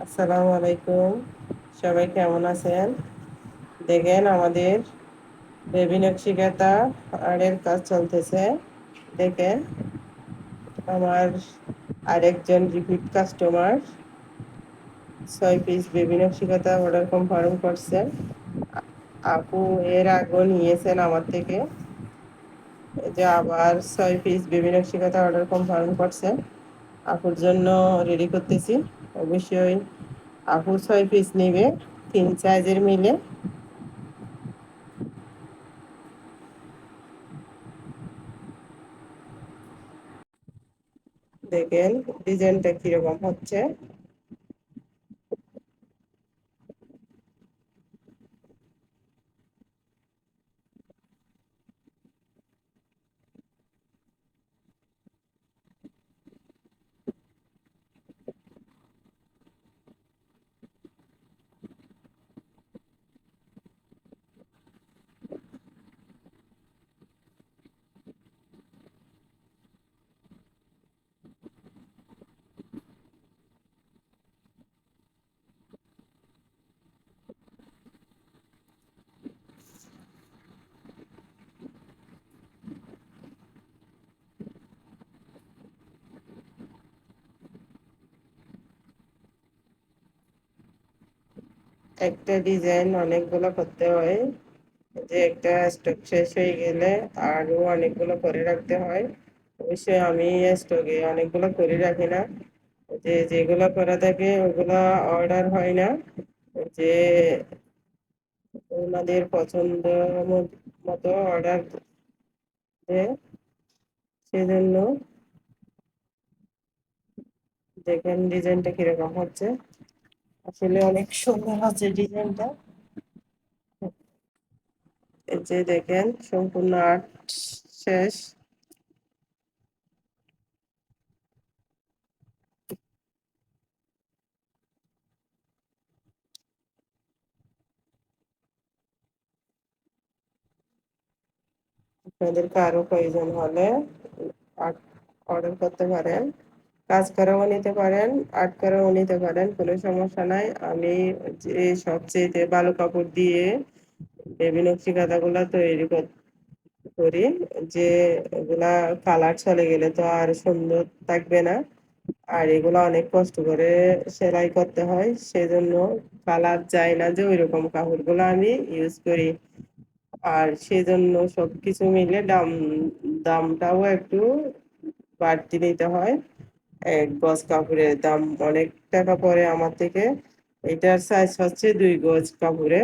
আসসালামু আলাইকুম। সবাই কেমন আছেন? দেখেন আমাদের বেবি নকশিকাঁথা আর্টের কাজ চলতেছে। দেখেন আমার আরেকজন repeat customer 6 piece baby Nakshi Kantha order confirm করছে। আপু এর আগেও নিয়েছেন আমার থেকে, এই যে আবার 6 piece baby Nakshi Kantha order confirm করছে। আপুর জন্য রেডি করতেছি। অবশ্যই আপু 6 পিস নেবে, 3 সাইজের মিলে। দেখেন ডিজাইনটা কিরকম হচ্ছে। একটা ডিজাইন অনেকগুলো করতে হয়, যে একটা স্টক শেষ হয়ে গেলে আরো অনেকগুলো করে রাখতে হয়। অবশ্যই আমি স্টকে অনেকগুলো করে রাখি না, যে যেগুলো করা থাকে ওগুলো অর্ডার হয় না, যে ওনাদের পছন্দ মতো অর্ডার দেয়। সেজন্য দেখেন ডিজাইনটা কিরকম হচ্ছে। আসলে অনেক সুন্দর আছে ডিজাইনটা। এই যে দেখেন সম্পূর্ণ আর্ট শেষ। আপনাদের কারো প্রয়োজন হলে আর্ট অর্ডার করতে পারেন, কাজ করেও নিতে পারেন, আর্ট করেও নিতে পারেন, কোনো সমস্যা নাই। আমি যে সবচেয়ে ভালো কাপড় দিয়ে বেবি নকশি কাঁথাগুলো তৈরি করি, যে এগুলা কালার চলে গেলে তো আর সুন্দর থাকবে না। আর এগুলো অনেক কষ্ট করে সেলাই করতে হয়, সেজন্য কালার যায় না, যে ওই রকম কাপড়গুলো আমি ইউজ করি। আর সেজন্য সবকিছু মিলে দামটাও একটু বাড়তি নিতে হয়। এক গজ কাপড়ের দাম অনেক টাকা পড়ে আমার থেকে। এটার সাইজ হচ্ছে 2 গজ কাপড়ে।